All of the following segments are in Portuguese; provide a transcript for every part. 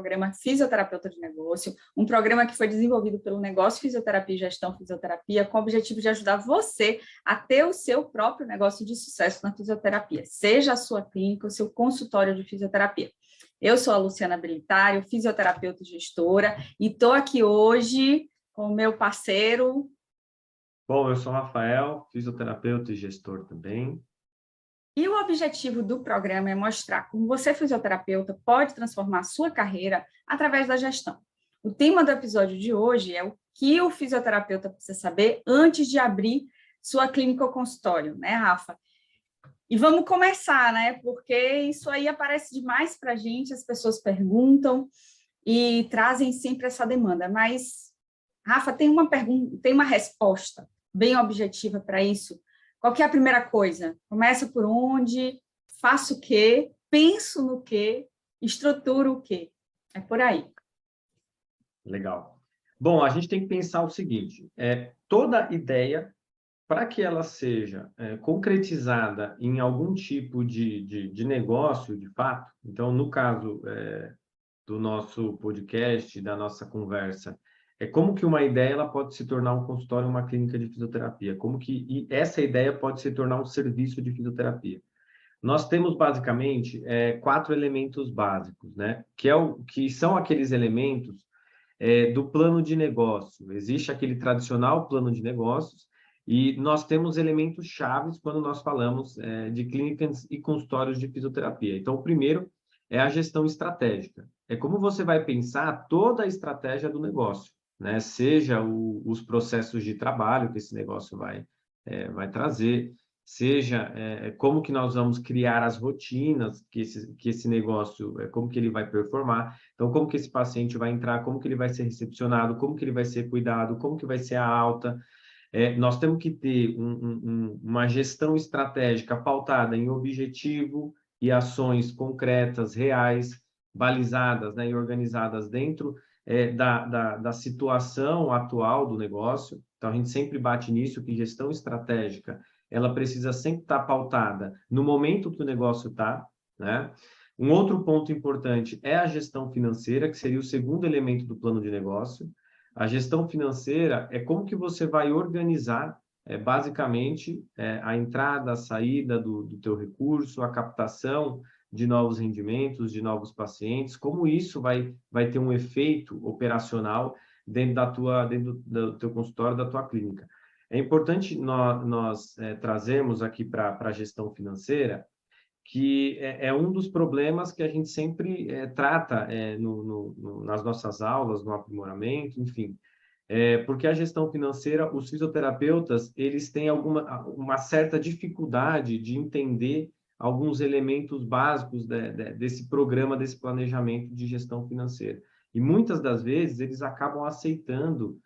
Programa Fisioterapeuta de Negócio, um programa que foi desenvolvido pelo Negócio Fisioterapia e Gestão Fisioterapia, com o objetivo de ajudar você a ter o seu próprio negócio de sucesso na fisioterapia, seja a sua clínica, o seu consultório de fisioterapia. Eu sou a Luciana Belitário, fisioterapeuta e gestora, e estou aqui hoje com o meu parceiro. Bom, eu sou o Rafael, fisioterapeuta e gestor também. E o objetivo do programa é mostrar como você, fisioterapeuta, pode transformar a sua carreira através da gestão. O tema do episódio de hoje é o que o fisioterapeuta precisa saber antes de abrir sua clínica ou consultório, né, Rafa? E vamos começar, né? Porque isso aí aparece demais para a gente, as pessoas perguntam e trazem sempre essa demanda. Mas, Rafa, tem uma pergunta, tem uma resposta bem objetiva para isso? Qual que é a primeira coisa? Começa por onde? Faço o quê? Penso no quê? Estruturo o quê? É por aí. Legal. Bom, a gente tem que pensar o seguinte, toda ideia, para que ela seja concretizada em algum tipo de negócio, de fato, então, no caso do nosso podcast, da nossa conversa, é como que uma ideia ela pode se tornar um consultório, uma clínica de fisioterapia, como que essa ideia pode se tornar um serviço de fisioterapia. Nós temos basicamente 4 elementos básicos, né? Que são aqueles elementos do plano de negócio. Existe aquele tradicional plano de negócios e nós temos elementos chaves quando nós falamos de clínicas e consultórios de fisioterapia. Então, o primeiro é a gestão estratégica. É como você vai pensar toda a estratégia do negócio, né? Seja os processos de trabalho que esse negócio vai trazer, seja como que nós vamos criar as rotinas que esse negócio, como que ele vai performar. Então, como que esse paciente vai entrar, como que ele vai ser recepcionado, como que ele vai ser cuidado, como que vai ser a alta. Nós temos que ter uma gestão estratégica pautada em objetivo e ações concretas, reais, balizadas, né, e organizadas dentro da situação atual do negócio. Então, a gente sempre bate nisso, que gestão estratégica ela precisa sempre estar pautada no momento que o negócio está, né? Um outro ponto importante é a gestão financeira, que seria o segundo elemento do plano de negócio. A gestão financeira é como que você vai organizar, basicamente, a entrada, a saída do teu recurso, a captação de novos rendimentos, de novos pacientes, como isso vai ter um efeito operacional dentro do teu consultório, da tua clínica. É importante nós trazermos aqui para a gestão financeira que é um dos problemas que a gente sempre trata nas nossas aulas, no aprimoramento, enfim. Porque a gestão financeira, os fisioterapeutas, eles têm uma certa dificuldade de entender alguns elementos básicos desse programa, desse planejamento de gestão financeira. E muitas das vezes eles acabam aceitando,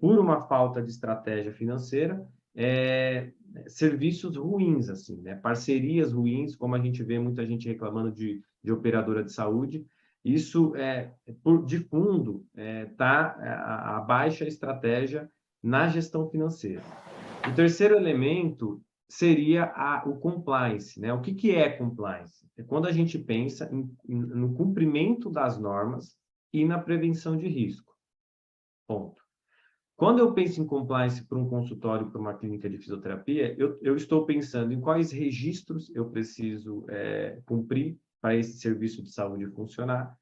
por uma falta de estratégia financeira, serviços ruins, assim, né? Parcerias ruins, como a gente vê muita gente reclamando de operadora de saúde. Isso, de fundo, está a baixa estratégia na gestão financeira. O terceiro elemento seria o compliance, né? O que é compliance? É quando a gente pensa no cumprimento das normas e na prevenção de risco. Ponto. Quando eu penso em compliance para um consultório, para uma clínica de fisioterapia, eu estou pensando em quais registros eu preciso cumprir para esse serviço de saúde funcionar,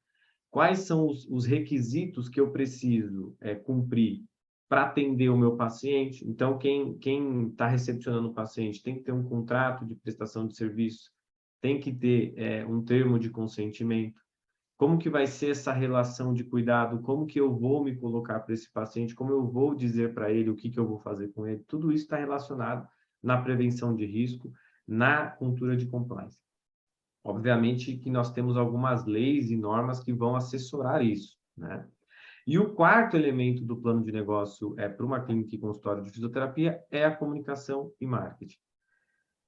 quais são os requisitos que eu preciso cumprir para atender o meu paciente. Então, quem está recepcionando o paciente tem que ter um contrato de prestação de serviço, tem que ter um termo de consentimento. Como que vai ser essa relação de cuidado? Como que eu vou me colocar para esse paciente? Como eu vou dizer para ele o que eu vou fazer com ele? Tudo isso está relacionado na prevenção de risco, na cultura de compliance. Obviamente que nós temos algumas leis e normas que vão assessorar isso, né? E o quarto elemento do plano de negócio para uma clínica e consultório de fisioterapia é a comunicação e marketing.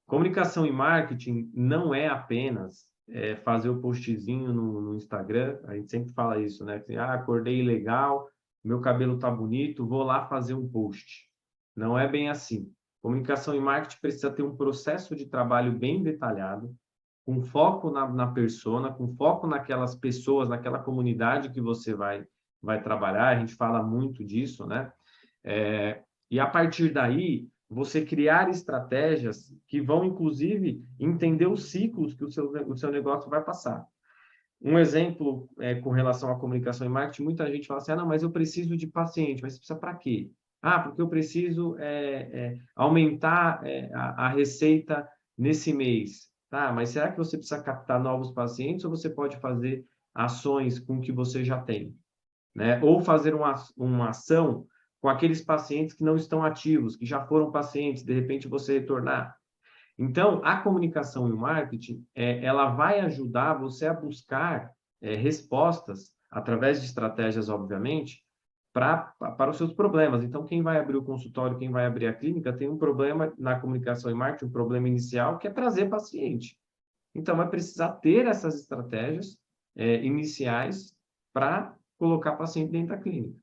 Comunicação e marketing não é apenas fazer o postzinho no Instagram. A gente sempre fala isso, né? Acordei legal, meu cabelo tá bonito, vou lá fazer um post. Não é bem assim. Comunicação e marketing precisa ter um processo de trabalho bem detalhado, com foco na persona, com foco naquelas pessoas, naquela comunidade que você vai trabalhar. A gente fala muito disso, né? E a partir daí, você criar estratégias que vão, inclusive, entender os ciclos que o seu negócio vai passar. Um exemplo com relação à comunicação e marketing, muita gente fala assim, não, mas eu preciso de paciente, mas você precisa para quê? Porque eu preciso aumentar a receita nesse mês. Tá, mas será que você precisa captar novos pacientes ou você pode fazer ações com o que você já tem? Né? Ou fazer uma ação com aqueles pacientes que não estão ativos, que já foram pacientes, de repente você retornar. Então, a comunicação e o marketing, ela vai ajudar você a buscar respostas, através de estratégias, obviamente, para os seus problemas. Então, quem vai abrir o consultório, quem vai abrir a clínica, tem um problema na comunicação e marketing, um problema inicial, que é trazer paciente. Então, vai precisar ter essas estratégias iniciais para colocar paciente dentro da clínica.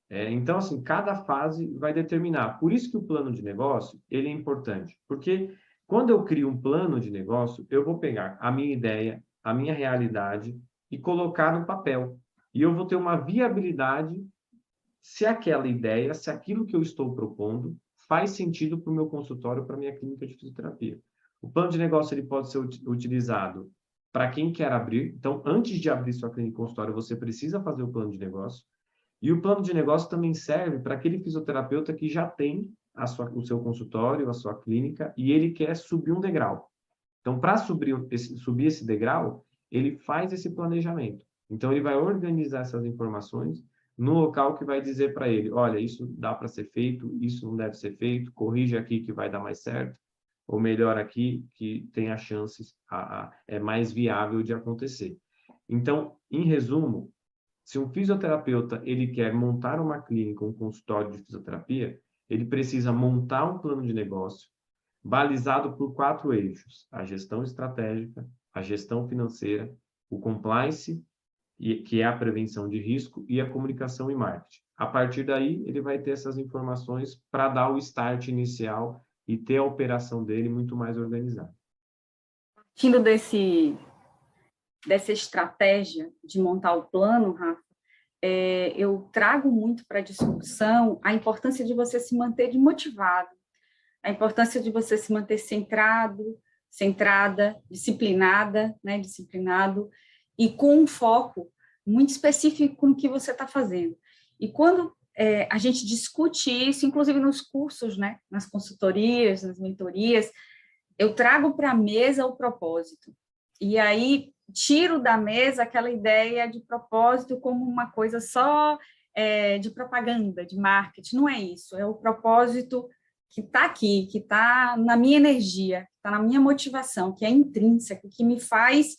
Então, assim, cada fase vai determinar. Por isso que o plano de negócio, ele é importante. Porque quando eu crio um plano de negócio, eu vou pegar a minha ideia, a minha realidade e colocar no papel. E eu vou ter uma viabilidade se aquela ideia, se aquilo que eu estou propondo faz sentido para o meu consultório, para a minha clínica de fisioterapia. O plano de negócio ele pode ser utilizado para quem quer abrir. Então, antes de abrir sua clínica e consultório, você precisa fazer o plano de negócio. E o plano de negócio também serve para aquele fisioterapeuta que já tem o seu consultório, a sua clínica, e ele quer subir um degrau. Então, para subir esse degrau, ele faz esse planejamento. Então, ele vai organizar essas informações no local que vai dizer para ele, olha, isso dá para ser feito, isso não deve ser feito, corrige aqui que vai dar mais certo, ou melhor aqui, que tem as chances, é mais viável de acontecer. Então, em resumo, se um fisioterapeuta ele quer montar uma clínica, um consultório de fisioterapia, ele precisa montar um plano de negócio balizado por 4 eixos: a gestão estratégica, a gestão financeira, o compliance, que é a prevenção de risco, e a comunicação e marketing. A partir daí, ele vai ter essas informações para dar o start inicial e ter a operação dele muito mais organizada. Partindo dessa estratégia de montar o plano, Rafa, eu trago muito para a discussão a importância de você se manter motivado, a importância de você se manter centrado, centrada, disciplinada, né, disciplinado, e com um foco muito específico no que você está fazendo. E quando a gente discute isso, inclusive nos cursos, né, nas consultorias, nas mentorias, eu trago para a mesa o propósito. E aí tiro da mesa aquela ideia de propósito como uma coisa só de propaganda, de marketing. Não é isso, é o propósito que está aqui, que está na minha energia, que está na minha motivação, que é intrínseco, que me faz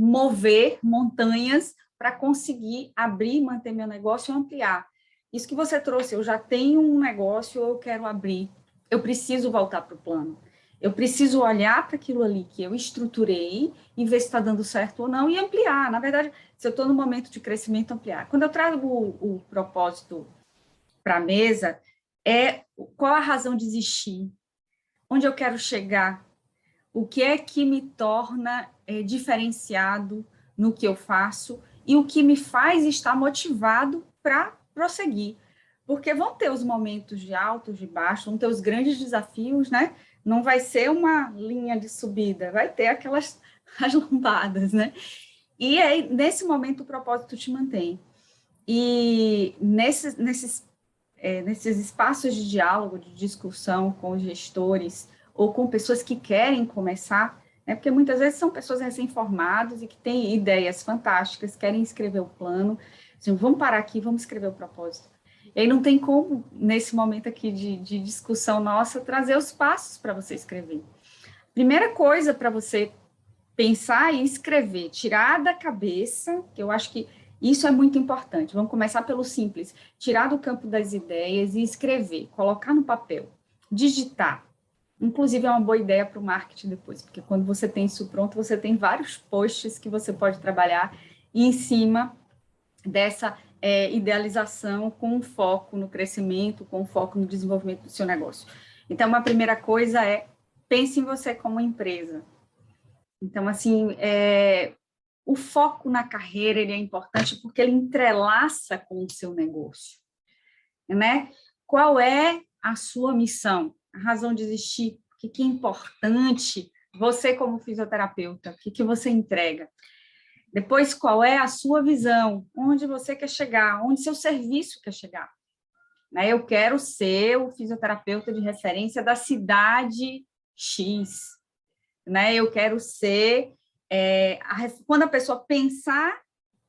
mover montanhas para conseguir abrir, manter meu negócio e ampliar. Isso que você trouxe, eu já tenho um negócio, eu quero abrir, eu preciso voltar para o plano. Eu preciso olhar para aquilo ali que eu estruturei e ver se está dando certo ou não e ampliar. Na verdade, se eu estou no momento de crescimento, ampliar. Quando eu trago o propósito para a mesa, qual a razão de existir? Onde eu quero chegar? O que é que me torna diferenciado no que eu faço e o que me faz estar motivado para prosseguir? Porque vão ter os momentos de altos, de baixos, vão ter os grandes desafios, né? Não vai ser uma linha de subida, vai ter aquelas as lombadas, né? E aí, nesse momento, o propósito te mantém. E nesses espaços de diálogo, de discussão com os gestores ou com pessoas que querem começar, né? Porque muitas vezes são pessoas recém-formadas e que têm ideias fantásticas, querem escrever o plano, assim, vamos parar aqui, vamos escrever o propósito. E aí não tem como, nesse momento aqui de discussão nossa, trazer os passos para você escrever. Primeira coisa para você pensar e escrever, tirar da cabeça, que eu acho que isso é muito importante. Vamos começar pelo simples, tirar do campo das ideias e escrever, colocar no papel, digitar. Inclusive, é uma boa ideia para o marketing depois, porque quando você tem isso pronto, você tem vários posts que você pode trabalhar em cima dessa idealização com foco no crescimento, com foco no desenvolvimento do seu negócio. Então, uma primeira coisa é, pense em você como empresa. Então, assim, o foco na carreira ele é importante porque ele entrelaça com o seu negócio, né? Qual é a sua missão? A razão de existir? O que é importante? Você como fisioterapeuta, o que você entrega? Depois, qual é a sua visão? Onde você quer chegar? Onde seu serviço quer chegar? Né? Eu quero ser o fisioterapeuta de referência da cidade X. Né? Eu quero ser... quando a pessoa pensar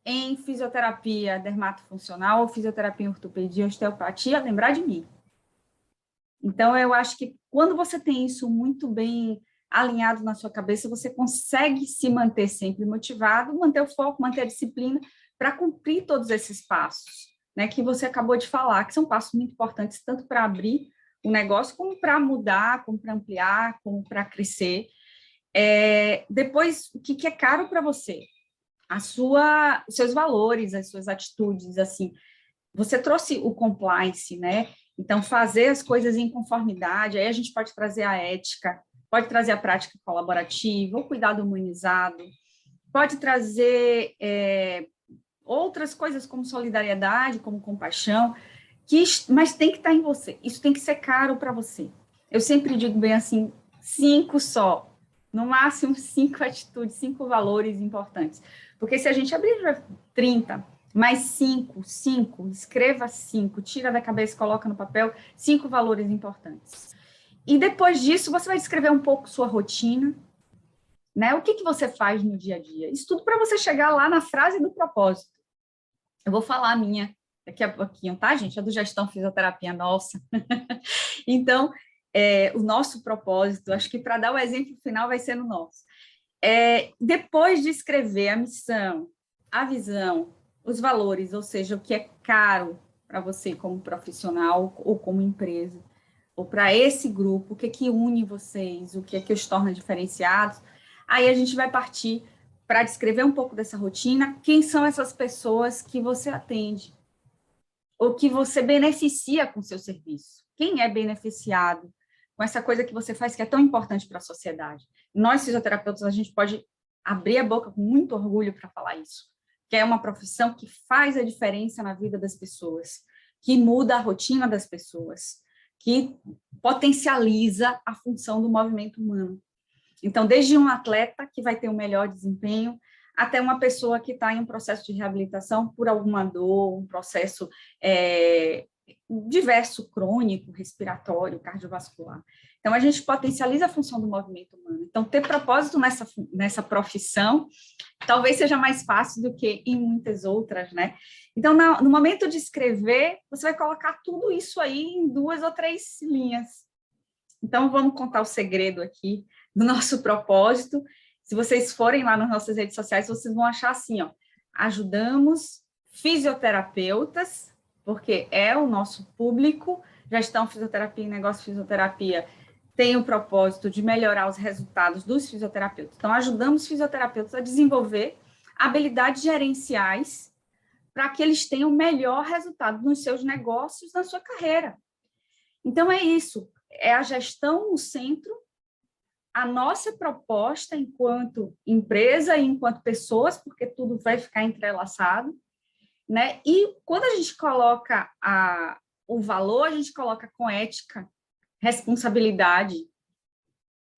em fisioterapia dermatofuncional, fisioterapia em ortopedia, osteopatia, lembrar de mim. Então, eu acho que quando você tem isso muito bem alinhado na sua cabeça, você consegue se manter sempre motivado, manter o foco, manter a disciplina para cumprir todos esses passos, né, que você acabou de falar, que são passos muito importantes, tanto para abrir o negócio, como para mudar, como para ampliar, como para crescer. Depois, o que é caro para você? Os seus valores, as suas atitudes, assim. Você trouxe o compliance, né? Então, fazer as coisas em conformidade, aí a gente pode trazer a ética, pode trazer a prática colaborativa, o cuidado humanizado, pode trazer outras coisas como solidariedade, como compaixão, mas tem que estar em você, isso tem que ser caro para você. Eu sempre digo bem assim, 5 só, no máximo 5 atitudes, 5 valores importantes, porque se a gente abrir 30, mais 5, escreva 5, tira da cabeça, coloca no papel, 5 valores importantes. E depois disso, você vai descrever um pouco sua rotina, né? O que você faz no dia a dia? Isso tudo para você chegar lá na frase do propósito. Eu vou falar a minha daqui a pouquinho, tá, gente? A do Gestão Fisioterapia nossa. Então, o nosso propósito, acho que para dar o exemplo final vai ser no nosso. Depois de escrever a missão, a visão, os valores, ou seja, o que é caro para você como profissional ou como empresa, ou para esse grupo, o que une vocês, o que é que os torna diferenciados, aí a gente vai partir para descrever um pouco dessa rotina, quem são essas pessoas que você atende, ou que você beneficia com o seu serviço, quem é beneficiado com essa coisa que você faz que é tão importante para a sociedade. Nós, fisioterapeutas, a gente pode abrir a boca com muito orgulho para falar isso, que é uma profissão que faz a diferença na vida das pessoas, que muda a rotina das pessoas, que potencializa a função do movimento humano. Então, desde um atleta que vai ter um melhor desempenho, até uma pessoa que está em um processo de reabilitação por alguma dor, um processo diverso, crônico, respiratório, cardiovascular. Então, a gente potencializa a função do movimento humano. Então, ter propósito nessa profissão talvez seja mais fácil do que em muitas outras, né? Então, no momento de escrever, você vai colocar tudo isso aí em 2 ou 3 linhas. Então, vamos contar o segredo aqui do nosso propósito. Se vocês forem lá nas nossas redes sociais, vocês vão achar assim, ó, ajudamos fisioterapeutas, porque é o nosso público, gestão fisioterapia e negócio fisioterapia tem o propósito de melhorar os resultados dos fisioterapeutas. Então, ajudamos fisioterapeutas a desenvolver habilidades gerenciais para que eles tenham melhor resultado nos seus negócios, na sua carreira. Então, é isso, é a gestão no centro, a nossa proposta enquanto empresa e enquanto pessoas, porque tudo vai ficar entrelaçado, né? E quando a gente coloca o valor, a gente coloca com ética, responsabilidade,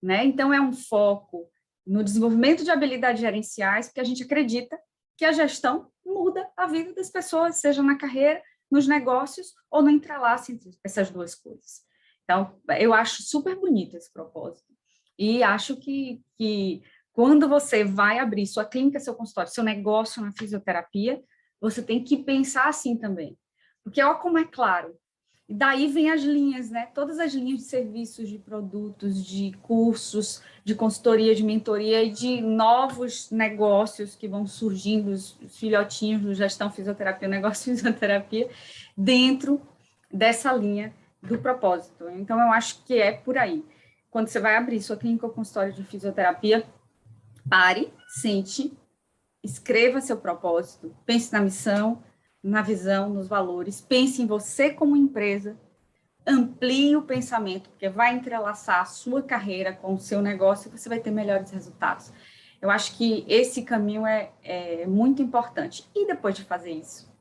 né? Então, é um foco no desenvolvimento de habilidades gerenciais, porque a gente acredita que a gestão muda a vida das pessoas, seja na carreira, nos negócios ou no entrelaço entre essas duas coisas. Então, eu acho super bonito esse propósito. E acho que quando você vai abrir sua clínica, seu consultório, seu negócio na fisioterapia, você tem que pensar assim também. Porque, ó, como é claro, e daí vem as linhas, né? Todas as linhas de serviços, de produtos, de cursos, de consultoria, de mentoria e de novos negócios que vão surgindo, os filhotinhos do gestão fisioterapia, negócio fisioterapia, dentro dessa linha do propósito. Então, eu acho que é por aí. Quando você vai abrir sua clínica ou consultório de fisioterapia, pare, sente, escreva seu propósito, pense na missão, na visão, nos valores, pense em você como empresa, amplie o pensamento, porque vai entrelaçar a sua carreira com o seu negócio e você vai ter melhores resultados. Eu acho que esse caminho é muito importante. E depois de fazer isso,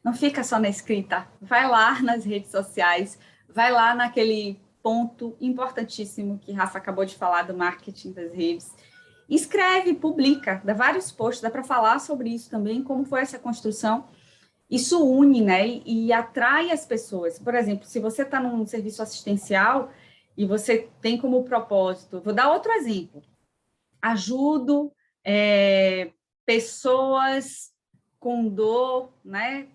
não fica só na escrita, vai lá nas redes sociais, vai lá naquele ponto importantíssimo que Rafa acabou de falar do marketing das redes. Escreve, publica, dá vários posts, dá para falar sobre isso também, como foi essa construção. Isso une, né, e atrai as pessoas. Por exemplo, se você está num serviço assistencial e você tem como propósito, vou dar outro exemplo, ajudo pessoas com dor, né,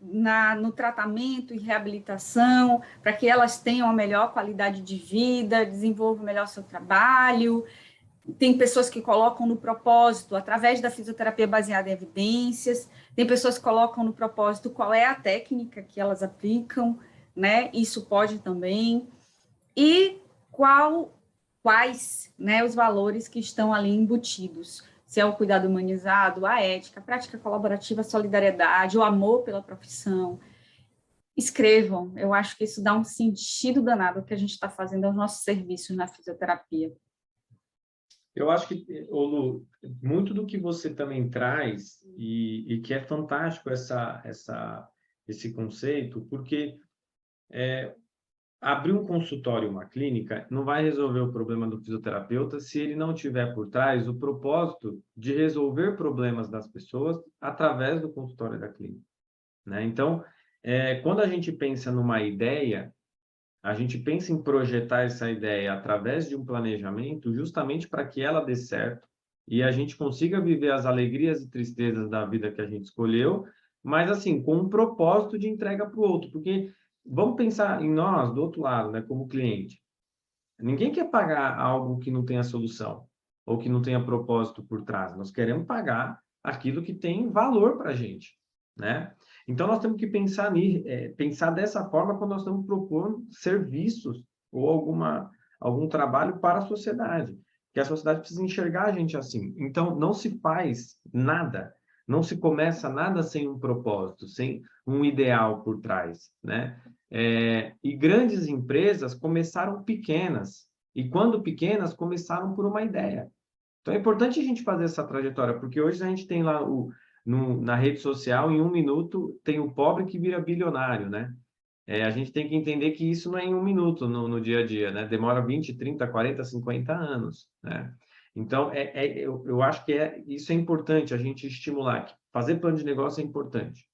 no tratamento e reabilitação, para que elas tenham a melhor qualidade de vida, desenvolvam melhor seu trabalho. Tem pessoas que colocam no propósito, através da fisioterapia baseada em evidências, tem pessoas que colocam no propósito qual é a técnica que elas aplicam, né, isso pode também, e quais, né, os valores que estão ali embutidos, se é o cuidado humanizado, a ética, a prática colaborativa, a solidariedade, o amor pela profissão. Escrevam, eu acho que isso dá um sentido danado ao que a gente está fazendo aos nossos serviços na fisioterapia. Eu acho que, Lu, muito do que você também traz, e que é fantástico esse conceito, porque abrir um consultório, uma clínica, não vai resolver o problema do fisioterapeuta se ele não tiver por trás o propósito de resolver problemas das pessoas através do consultório da clínica, né? Então, quando a gente pensa numa ideia, a gente pensa em projetar essa ideia através de um planejamento justamente para que ela dê certo e a gente consiga viver as alegrias e tristezas da vida que a gente escolheu, mas assim, com um propósito de entrega para o outro, porque vamos pensar em nós, do outro lado, né, como cliente. Ninguém quer pagar algo que não tenha solução ou que não tenha propósito por trás. Nós queremos pagar aquilo que tem valor para a gente, né? Então, nós temos que pensar dessa forma quando nós estamos propondo serviços ou algum trabalho para a sociedade, que a sociedade precisa enxergar a gente assim. Então, não se faz nada, não se começa nada sem um propósito, sem um ideal por trás, né? E grandes empresas começaram pequenas, e quando pequenas, começaram por uma ideia. Então, é importante a gente fazer essa trajetória, porque hoje a gente tem lá na rede social, em 1 minuto, tem o pobre que vira bilionário, né? A gente tem que entender que isso não é em 1 minuto no dia a dia, né? Demora 20, 30, 40, 50 anos, né? Então, eu acho que isso é importante, a gente estimular. Fazer plano de negócio é importante,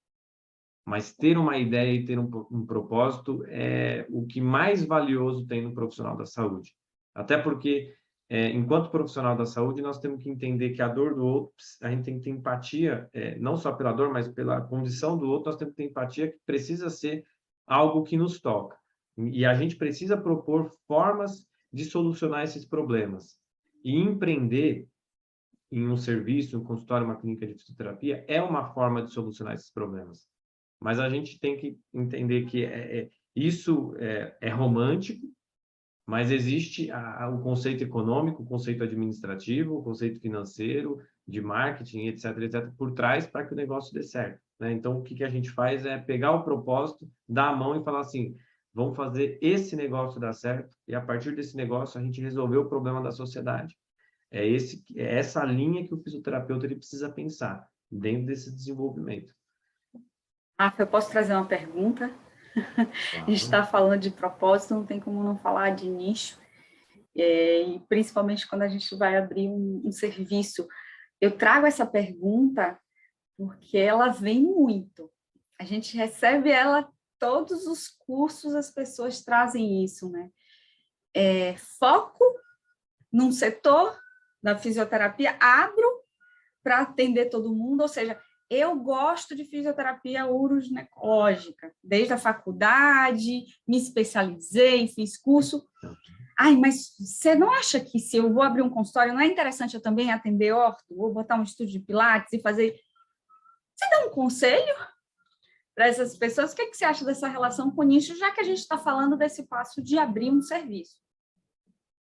mas ter uma ideia e ter um propósito é o que mais valioso tem no profissional da saúde. Até porque, enquanto profissional da saúde, nós temos que entender que a dor do outro, a gente tem que ter empatia, não só pela dor, mas pela condição do outro, nós temos que ter empatia que precisa ser algo que nos toca. E a gente precisa propor formas de solucionar esses problemas. E empreender em um serviço, um consultório, uma clínica de fisioterapia, é uma forma de solucionar esses problemas. Mas a gente tem que entender que isso é romântico, mas existe o conceito econômico, o conceito administrativo, o conceito financeiro, de marketing, etc., etc., por trás para que o negócio dê certo, né? Então, o que a gente faz é pegar o propósito, dar a mão e falar assim, vamos fazer esse negócio dar certo e, a partir desse negócio, a gente resolver o problema da sociedade. É essa linha que o fisioterapeuta ele precisa pensar dentro desse desenvolvimento. Rafa, eu posso trazer uma pergunta? Claro. A gente está falando de propósito, não tem como não falar de nicho, e principalmente quando a gente vai abrir um serviço. Eu trago essa pergunta porque ela vem muito. A gente recebe ela, todos os cursos as pessoas trazem isso, né? Foco num setor da fisioterapia, abro para atender todo mundo, ou seja, eu gosto de fisioterapia uroginecológica, desde a faculdade, me especializei, fiz curso. Ai, mas você não acha que se eu vou abrir um consultório, não é interessante eu também atender orto, ou botar um estúdio de pilates e fazer... Você dá um conselho para essas pessoas? O que você acha dessa relação com o nicho, já que a gente está falando desse passo de abrir um serviço?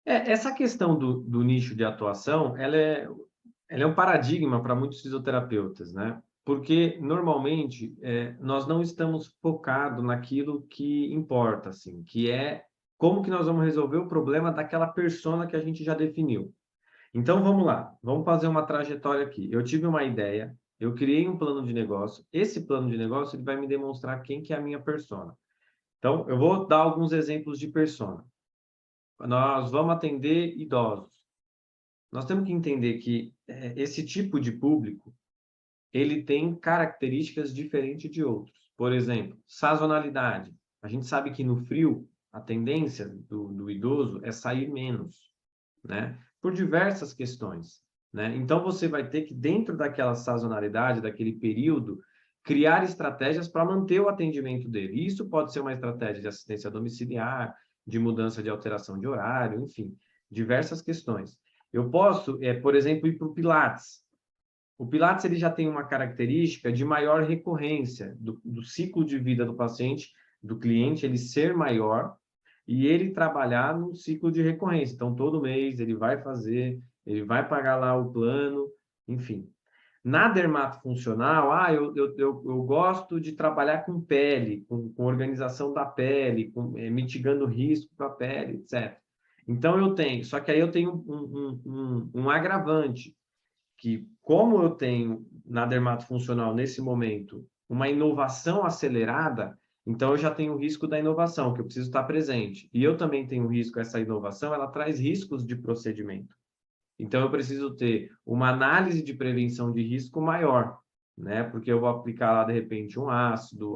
Essa questão do nicho de atuação, ela é um paradigma para muitos fisioterapeutas, né? Porque, normalmente, nós não estamos focados naquilo que importa, assim, que é como que nós vamos resolver o problema daquela persona que a gente já definiu. Então, vamos lá. Vamos fazer uma trajetória aqui. Eu tive uma ideia, eu criei um plano de negócio. Esse plano de negócio ele vai me demonstrar quem que é a minha persona. Então, eu vou dar alguns exemplos de persona. Nós vamos atender idosos. Nós temos que entender que esse tipo de público, ele tem características diferentes de outros. Por exemplo, sazonalidade. A gente sabe que no frio, a tendência do idoso é sair menos, né? Por diversas questões, né? Então, você vai ter que, dentro daquela sazonalidade, daquele período, criar estratégias para manter o atendimento dele. Isso pode ser uma estratégia de assistência domiciliar, de mudança de alteração de horário, enfim, diversas questões. Eu posso, por exemplo, ir para o Pilates. O Pilates ele já tem uma característica de maior recorrência do ciclo de vida do paciente, do cliente, ele ser maior e ele trabalhar no ciclo de recorrência. Então, todo mês ele vai fazer, ele vai pagar lá o plano, enfim. Na dermatofuncional, eu gosto de trabalhar com pele, com organização da pele, mitigando risco para a pele, etc. Então, eu tenho, só que aí eu tenho um agravante, que como eu tenho na dermatofuncional, nesse momento, uma inovação acelerada, então eu já tenho o risco da inovação, que eu preciso estar presente. E eu também tenho risco, essa inovação, ela traz riscos de procedimento. Então, eu preciso ter uma análise de prevenção de risco maior, né? Porque eu vou aplicar lá, de repente, um ácido,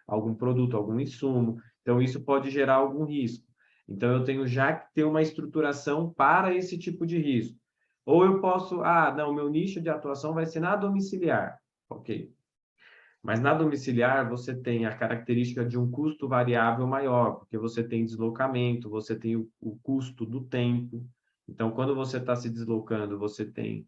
algum produto, algum insumo. Então, isso pode gerar algum risco. Então, eu tenho já que ter uma estruturação para esse tipo de risco. Ou eu posso, não, meu nicho de atuação vai ser na domiciliar. Ok. Mas na domiciliar, você tem a característica de um custo variável maior, porque você tem deslocamento, você tem o custo do tempo. Então, quando você está se deslocando, você tem,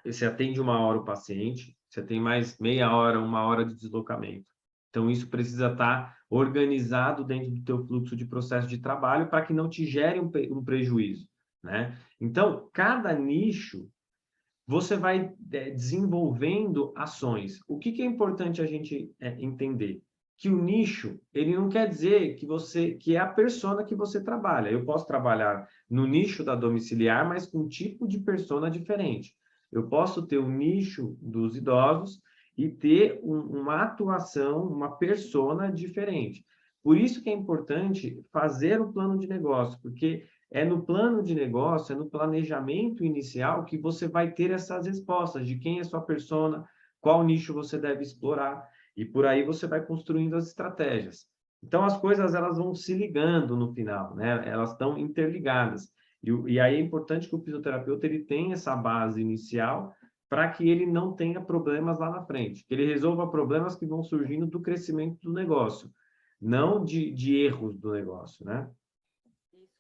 você atende 1 hora o paciente, você tem mais meia hora, 1 hora de deslocamento. Então, isso precisa estar organizado dentro do teu fluxo de processo de trabalho para que não te gere um prejuízo, né? Então, cada nicho você vai desenvolvendo ações. O que é importante a gente entender? Que o nicho, ele não quer dizer que é a persona que você trabalha. Eu posso trabalhar no nicho da domiciliar, mas com um tipo de persona diferente. Eu posso ter o nicho dos idosos e ter uma atuação, uma persona diferente. Por isso que é importante fazer o plano de negócio, porque é no plano de negócio, é no planejamento inicial que você vai ter essas respostas de quem é sua persona, qual nicho você deve explorar, e por aí você vai construindo as estratégias. Então, as coisas elas vão se ligando no final, né? Elas estão interligadas. E aí é importante que o fisioterapeuta ele tenha essa base inicial para que ele não tenha problemas lá na frente, que ele resolva problemas que vão surgindo do crescimento do negócio, não de erros do negócio, né?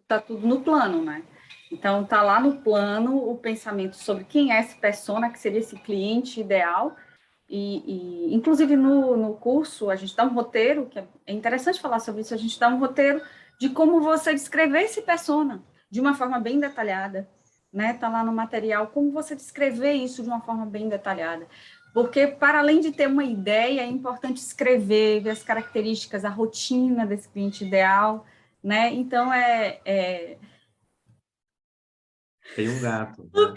Está tudo no plano, né? Então, está lá no plano o pensamento sobre quem é essa persona, que seria esse cliente ideal. Inclusive, no curso, a gente dá um roteiro, que é interessante falar sobre isso, a gente dá um roteiro de como você descrever esse persona de uma forma bem detalhada, né? Está lá no material, como você descrever isso de uma forma bem detalhada. Porque, para além de ter uma ideia, é importante escrever, ver as características, a rotina desse cliente ideal, né? Então, Tem um gato, né?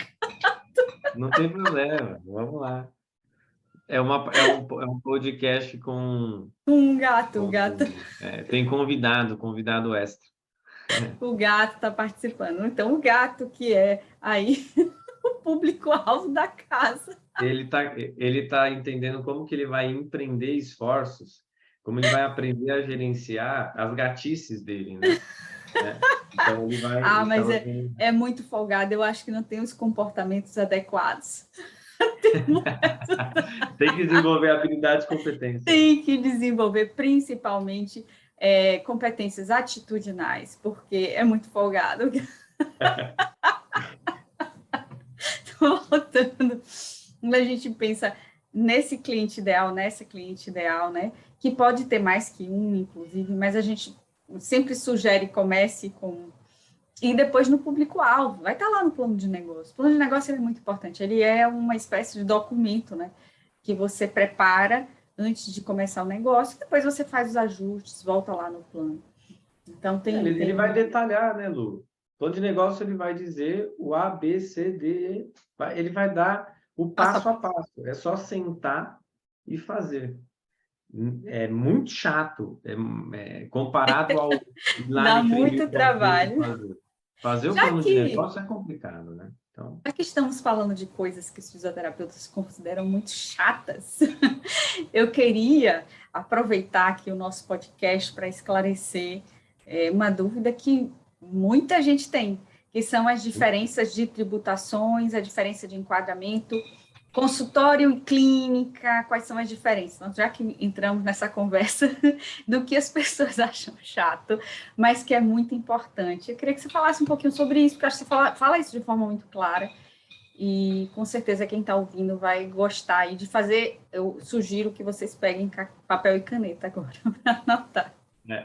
Não tem problema, vamos lá. É um podcast um gato, tem convidado extra. o gato está participando. Então, o gato que é aí o público-alvo da casa. Ele tá entendendo como que ele vai empreender esforços, como ele vai aprender a gerenciar as gatices dele, né? Então, Mas é muito folgado. Eu acho que não tem os comportamentos adequados. Tem que desenvolver habilidades e competências. Tem que desenvolver, principalmente, competências atitudinais, porque é muito folgado. Voltando, a gente pensa nesse cliente ideal, nessa cliente ideal, né? Que pode ter mais que um, inclusive, mas a gente sempre sugere comece com... E depois no público-alvo, vai estar lá no plano de negócio. O plano de negócio é muito importante, ele é uma espécie de documento, né? Que você prepara antes de começar o negócio, depois você faz os ajustes, volta lá no plano. Então, Ele vai detalhar, né, Lu? Plano de negócio, ele vai dizer o A, B, C, D, E. Ele vai dar o passo a passo. É só sentar e fazer. É muito chato, comparado ao ir lá Dá imprimir muito o papel e trabalho. fazer. Fazer o Já plano de que, negócio é complicado, né? Então, já que estamos falando de coisas que os fisioterapeutas consideram muito chatas, eu queria aproveitar aqui o nosso podcast para esclarecer uma dúvida que muita gente tem, que são as diferenças de tributações, a diferença de enquadramento, consultório e clínica, quais são as diferenças? Então, já que entramos nessa conversa do que as pessoas acham chato, mas que é muito importante, eu queria que você falasse um pouquinho sobre isso, porque eu acho que você fala isso de forma muito clara, e com certeza quem está ouvindo vai gostar. E de fazer, eu sugiro que vocês peguem papel e caneta agora para anotar.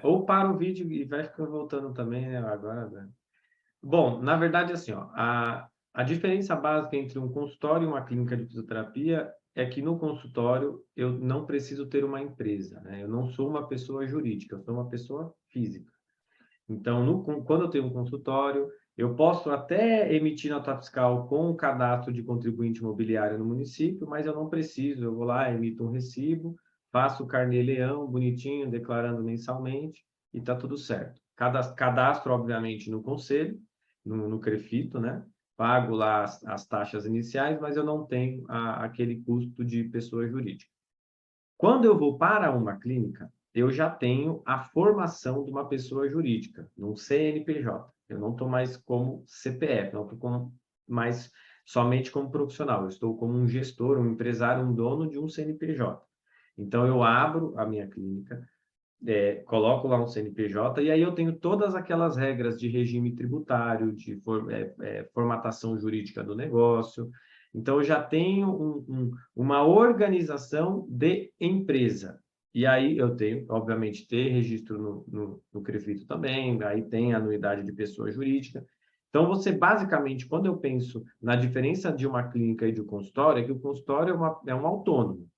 ou para o vídeo e vai ficar voltando também, né, agora, né? Bom, na verdade, assim, ó, a diferença básica entre um consultório e uma clínica de fisioterapia é que no consultório eu não preciso ter uma empresa, né? Eu não sou uma pessoa jurídica, eu sou uma pessoa física. Então, quando eu tenho um consultório, eu posso até emitir nota fiscal com o cadastro de contribuinte imobiliário no município, mas eu não preciso. Eu vou lá, emito um recibo, faço o carnê-leão bonitinho, declarando mensalmente, e está tudo certo. Cadastro, obviamente, no conselho, no CREFITO, né? Pago lá as taxas iniciais, mas eu não tenho aquele custo de pessoa jurídica. Quando eu vou para uma clínica, eu já tenho a formação de uma pessoa jurídica, num CNPJ. Eu não estou mais como CPF, não estou mais somente como profissional. Eu estou como um gestor, um empresário, um dono de um CNPJ. Então, eu abro a minha clínica, coloco lá um CNPJ, e aí eu tenho todas aquelas regras de regime tributário, de formatação jurídica do negócio. Então, eu já tenho uma organização de empresa. E aí eu tenho, obviamente, ter registro no CREFITO também, aí tem anuidade de pessoa jurídica. Então, você basicamente, quando eu penso na diferença de uma clínica e de um consultório, é que o consultório é um autônomo.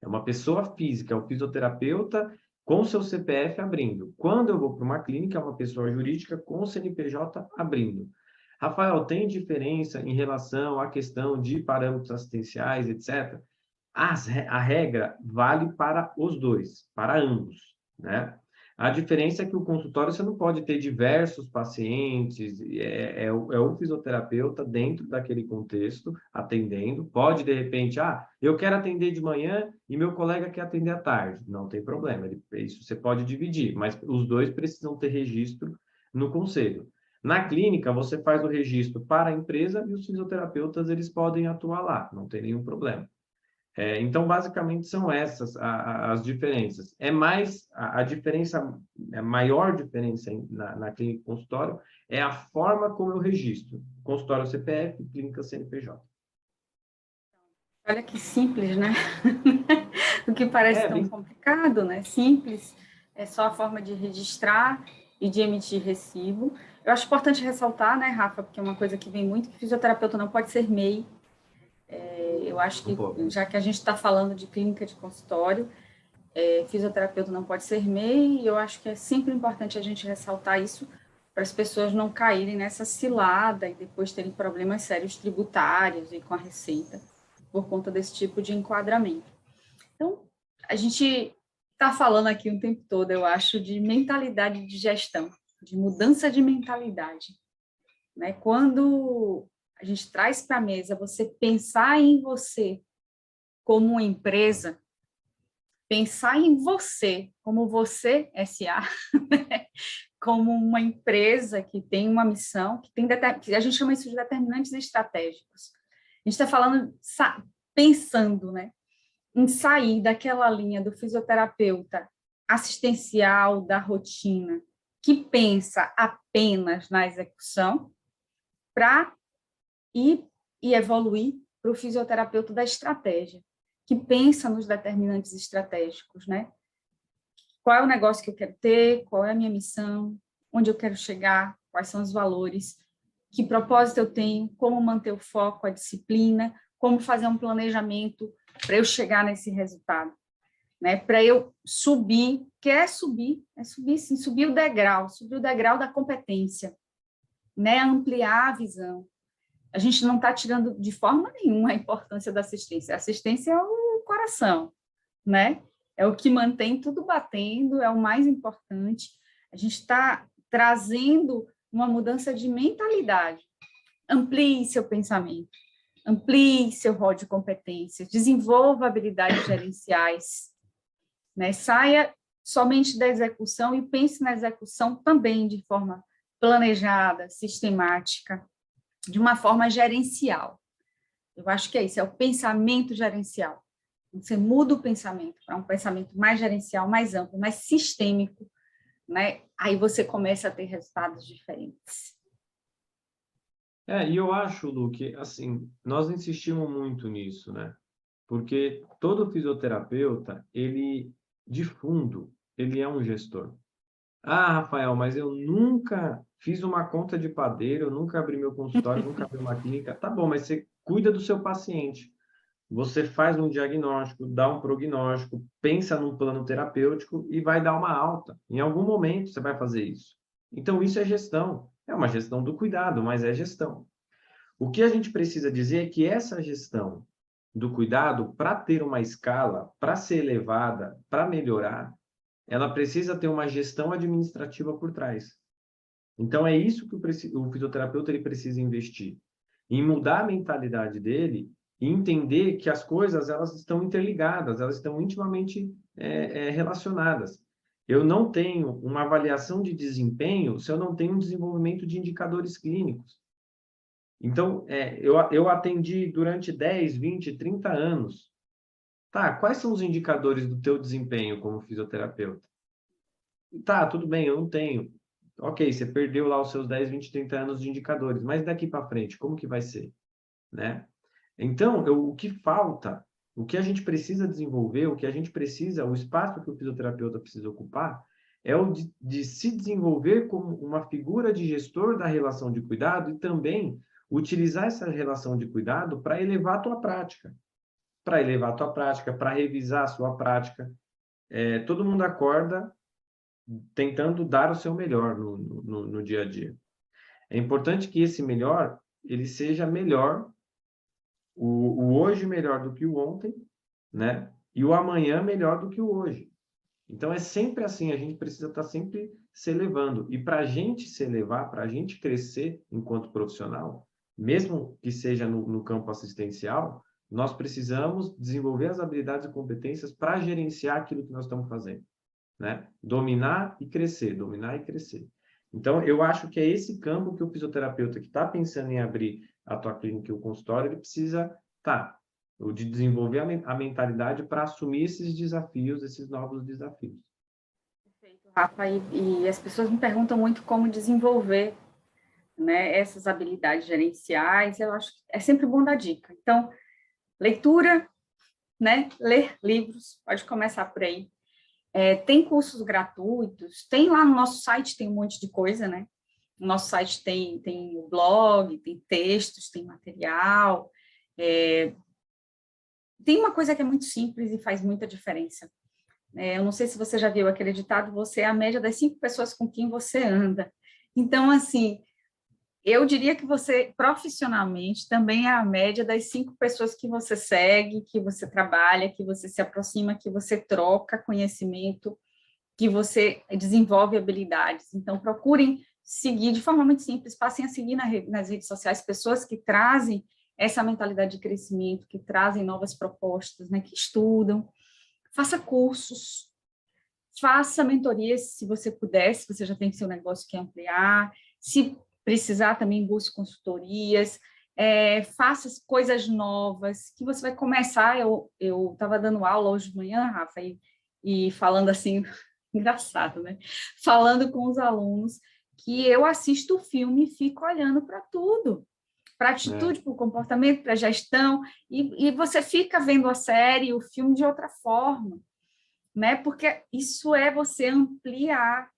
É uma pessoa física, é um fisioterapeuta com seu CPF abrindo. Quando eu vou para uma clínica, é uma pessoa jurídica com o CNPJ abrindo. Rafael, tem diferença em relação à questão de parâmetros assistenciais, etc.? A regra vale para os dois, para ambos, né? A diferença é que o consultório você não pode ter diversos pacientes, é um fisioterapeuta dentro daquele contexto, atendendo. Pode, de repente, eu quero atender de manhã e meu colega quer atender à tarde. Não tem problema, isso você pode dividir, mas os dois precisam ter registro no conselho. Na clínica, você faz o registro para a empresa e os fisioterapeutas eles podem atuar lá, não tem nenhum problema. Então, basicamente, são essas as diferenças. É mais a diferença, a maior diferença na clínica e consultório é a forma como eu registro. Consultório CPF, clínica CNPJ. Olha que simples, né? O que parece tão Bem, complicado, né? Simples, é só a forma de registrar e de emitir recibo. Eu acho importante ressaltar, né, Rafa, porque é uma coisa que vem muito, que fisioterapeuta não pode ser MEI. Eu acho que, já que a gente está falando de clínica de consultório, fisioterapeuta não pode ser MEI, e eu acho que é sempre importante a gente ressaltar isso para as pessoas não caírem nessa cilada e depois terem problemas sérios tributários e com a Receita por conta desse tipo de enquadramento. Então, a gente está falando aqui o tempo todo, eu acho, de mentalidade de gestão, de mudança de mentalidade, né? Quando a gente traz para a mesa você pensar em você como uma empresa, pensar em você como você SA, como uma empresa que tem uma missão, que a gente chama isso de determinantes estratégicos. A gente está falando, pensando, né, em sair daquela linha do fisioterapeuta assistencial da rotina, que pensa apenas na execução, para ir e evoluir para o fisioterapeuta da estratégia, que pensa nos determinantes estratégicos, né? Qual é o negócio que eu quero ter, qual é a minha missão, onde eu quero chegar, quais são os valores, que propósito eu tenho, como manter o foco, a disciplina, como fazer um planejamento para eu chegar nesse resultado, né? Para eu subir, sim, subir o degrau da competência, né, ampliar a visão. A gente não está tirando de forma nenhuma a importância da assistência. A assistência é o coração, né? É o que mantém tudo batendo, é o mais importante. A gente está trazendo uma mudança de mentalidade. Amplie seu pensamento, amplie seu rol de competências, desenvolva habilidades gerenciais, né? Saia somente da execução e pense na execução também de forma planejada, sistemática, de uma forma gerencial. Eu acho que é isso, é o pensamento gerencial. Você muda o pensamento para um pensamento mais gerencial, mais amplo, mais sistêmico, né? Aí você começa a ter resultados diferentes. E eu acho, Lu, que, assim, nós insistimos muito nisso, né? Porque todo fisioterapeuta, ele, de fundo, ele é um gestor. Ah, Rafael, mas eu nunca fiz uma conta de padeiro, eu nunca abri meu consultório, nunca abri uma clínica. Tá bom, mas você cuida do seu paciente. Você faz um diagnóstico, dá um prognóstico, pensa num plano terapêutico e vai dar uma alta. Em algum momento você vai fazer isso. Então, isso é gestão. É uma gestão do cuidado, mas é gestão. O que a gente precisa dizer é que essa gestão do cuidado, para ter uma escala, para ser elevada, para melhorar, ela precisa ter uma gestão administrativa por trás. Então, é isso que o fisioterapeuta ele precisa investir, em mudar a mentalidade dele e entender que as coisas elas estão interligadas, elas estão intimamente relacionadas. Eu não tenho uma avaliação de desempenho se eu não tenho um desenvolvimento de indicadores clínicos. Então, eu atendi durante 10, 20, 30 anos. Tá, quais são os indicadores do teu desempenho como fisioterapeuta? Tá, tudo bem, eu não tenho. Ok, você perdeu lá os seus 10, 20, 30 anos de indicadores, mas daqui para frente, como que vai ser? Né? Então, o que falta, o que a gente precisa desenvolver, o que a gente precisa, o espaço que o fisioterapeuta precisa ocupar, é o de se desenvolver como uma figura de gestor da relação de cuidado e também utilizar essa relação de cuidado para elevar a tua prática. Para elevar a tua prática, para revisar a sua prática. Todo mundo acorda tentando dar o seu melhor no dia a dia. É importante que esse melhor, ele seja melhor, o hoje melhor do que o ontem, né? E o amanhã melhor do que o hoje. Então, é sempre assim, a gente precisa estar sempre se elevando. E para a gente se elevar, para a gente crescer enquanto profissional, mesmo que seja no campo assistencial, nós precisamos desenvolver as habilidades e competências para gerenciar aquilo que nós estamos fazendo, né? Dominar e crescer, dominar e crescer. Então, eu acho que é esse campo que o fisioterapeuta que está pensando em abrir a tua clínica e o consultório, ele precisa o de desenvolver a mentalidade para assumir esses desafios, esses novos desafios. Perfeito, Rafa. E as pessoas me perguntam muito como desenvolver, né, essas habilidades gerenciais. Eu acho que é sempre bom dar dica. Então, leitura, né, ler livros, pode começar por aí. Tem cursos gratuitos, tem lá no nosso site, tem um monte de coisa, né? No nosso site tem o blog, tem textos, tem material. Tem uma coisa que é muito simples e faz muita diferença. Eu não sei se você já viu aquele ditado, você é a média das 5 pessoas com quem você anda. Então, assim, eu diria que você, profissionalmente, também é a média das 5 pessoas que você segue, que você trabalha, que você se aproxima, que você troca conhecimento, que você desenvolve habilidades. Então, procurem seguir de forma muito simples, passem a seguir nas redes sociais pessoas que trazem essa mentalidade de crescimento, que trazem novas propostas, né, que estudam. Faça cursos, faça mentorias, se você puder, se você já tem seu negócio que ampliar, se precisar também busque consultorias, faça coisas novas, que você vai começar. Eu estava dando aula hoje de manhã, Rafa, e falando assim, engraçado, né? Falando com os alunos, que eu assisto o filme e fico olhando para tudo, para atitude, para o comportamento, para a gestão, e você fica vendo a série, o filme de outra forma, né? Porque isso é você ampliar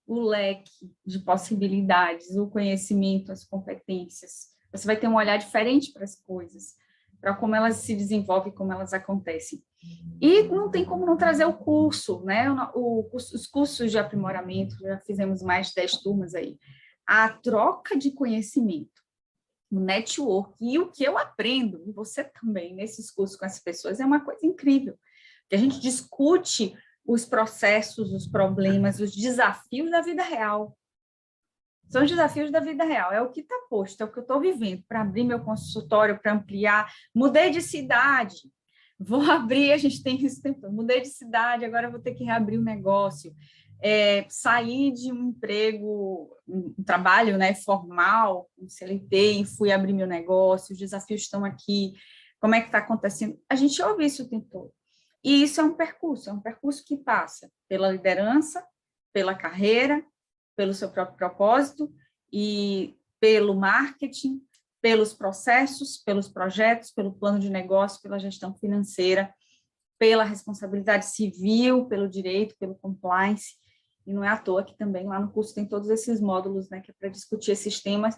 o leque de possibilidades, o conhecimento, as competências. Você vai ter um olhar diferente para as coisas, para como elas se desenvolvem, como elas acontecem. E não tem como não trazer o curso, né? Os cursos de aprimoramento, já fizemos mais de 10 turmas aí. a troca de conhecimento, o network e o que eu aprendo, e você também, nesses cursos com as pessoas, é uma coisa incrível. Que a gente discute os processos, os problemas, os desafios da vida real. São os desafios da vida real, é o que está posto, é o que eu estou vivendo, para abrir meu consultório, para ampliar. Mudei de cidade, vou abrir, a gente tem isso tempo, mudei de cidade, agora vou ter que reabrir o negócio. Saí de um emprego, um trabalho, né, formal, um CLT, e fui abrir meu negócio, os desafios estão aqui, como é que está acontecendo? A gente ouve isso o tempo todo. E isso é um percurso que passa pela liderança, pela carreira, pelo seu próprio propósito e pelo marketing, pelos processos, pelos projetos, pelo plano de negócio, pela gestão financeira, pela responsabilidade civil, pelo direito, pelo compliance. E não é à toa que também lá no curso tem todos esses módulos, né, que é para discutir esses temas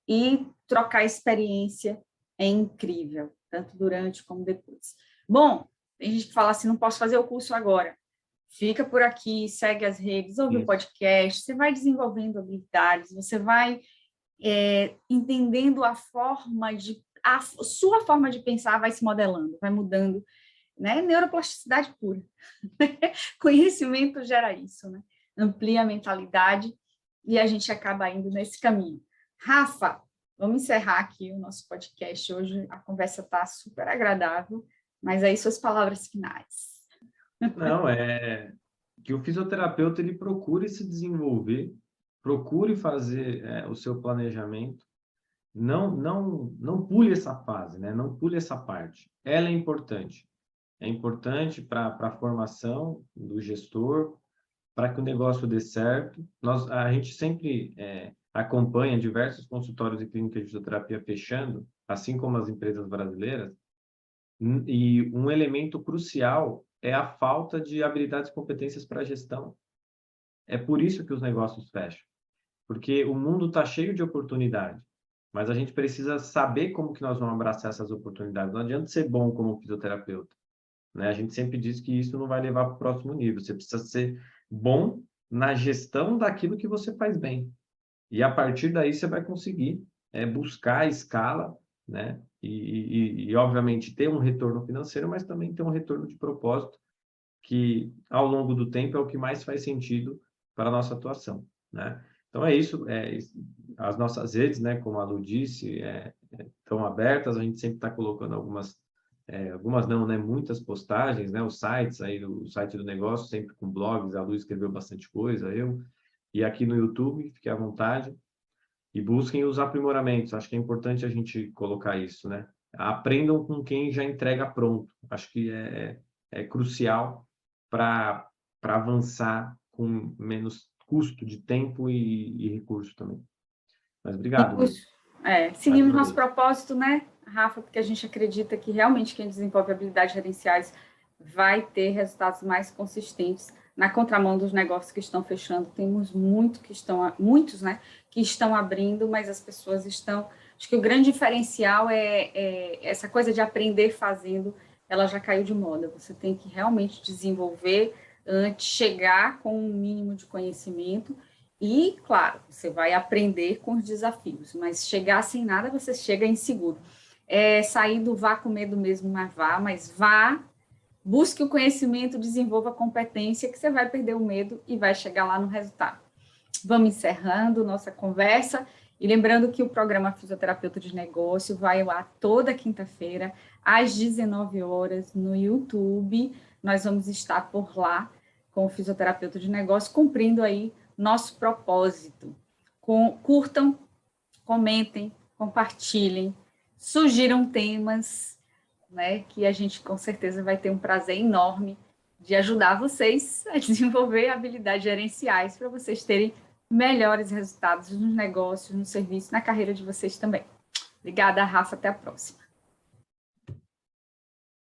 e trocar experiência é incrível, tanto durante como depois. Bom, tem gente que fala assim, não posso fazer o curso agora. Fica por aqui, segue as redes, ouve o podcast, você vai desenvolvendo habilidades, você vai entendendo a sua forma de pensar vai se modelando, vai mudando, né? Neuroplasticidade pura. Conhecimento gera isso, né? Amplia a mentalidade e a gente acaba indo nesse caminho. Rafa, vamos encerrar aqui o nosso podcast hoje, a conversa está super agradável, mas aí suas palavras finais. Não, é que o fisioterapeuta ele procure se desenvolver, procure fazer o seu planejamento, não pule essa fase, né? Não pule essa parte. Ela é importante para a formação do gestor, para que o negócio dê certo. A gente sempre acompanha diversos consultórios e clínicas de fisioterapia fechando, assim como as empresas brasileiras, e um elemento crucial é a falta de habilidades e competências para a gestão. É por isso que os negócios fecham, porque o mundo está cheio de oportunidade, mas a gente precisa saber como que nós vamos abraçar essas oportunidades. Não adianta ser bom como fisioterapeuta, né? A gente sempre diz que isso não vai levar para o próximo nível. Você precisa ser bom na gestão daquilo que você faz bem. E a partir daí você vai conseguir buscar a escala, né? E, obviamente, ter um retorno financeiro, mas também ter um retorno de propósito, que, ao longo do tempo, é o que mais faz sentido para a nossa atuação, né? Então, é isso. As nossas redes, né, como a Lu disse, estão abertas. A gente sempre está colocando algumas não, né, muitas postagens, né, os sites, aí, o site do negócio, sempre com blogs. A Lu escreveu bastante coisa, e aqui no YouTube, fique à vontade. E busquem os aprimoramentos. Acho que é importante a gente colocar isso, né? Aprendam com quem já entrega pronto. Acho que é crucial para avançar com menos custo de tempo e recurso também. Mas obrigado, Lu. Seguimos nosso propósito, né, Rafa, porque a gente acredita que realmente quem desenvolve habilidades gerenciais vai ter resultados mais consistentes na contramão dos negócios que estão fechando. Temos muitos, né, que estão abrindo, mas as pessoas estão... Acho que o grande diferencial é essa coisa de aprender fazendo, ela já caiu de moda. Você tem que realmente desenvolver antes, chegar com um mínimo de conhecimento e, claro, você vai aprender com os desafios, mas chegar sem nada, você chega inseguro. Sair do vá com medo mesmo, mas vá, busque o conhecimento, desenvolva a competência, que você vai perder o medo e vai chegar lá no resultado. Vamos encerrando nossa conversa e lembrando que o programa Fisioterapeuta de Negócio vai lá toda quinta-feira, às 19 horas, no YouTube. Nós vamos estar por lá com o Fisioterapeuta de Negócio, cumprindo aí nosso propósito. Curtam, comentem, compartilhem, sugiram temas, né, que a gente com certeza vai ter um prazer enorme de ajudar vocês a desenvolver habilidades gerenciais para vocês terem melhores resultados nos negócios, no serviço, na carreira de vocês também. Obrigada, Rafa. Até a próxima.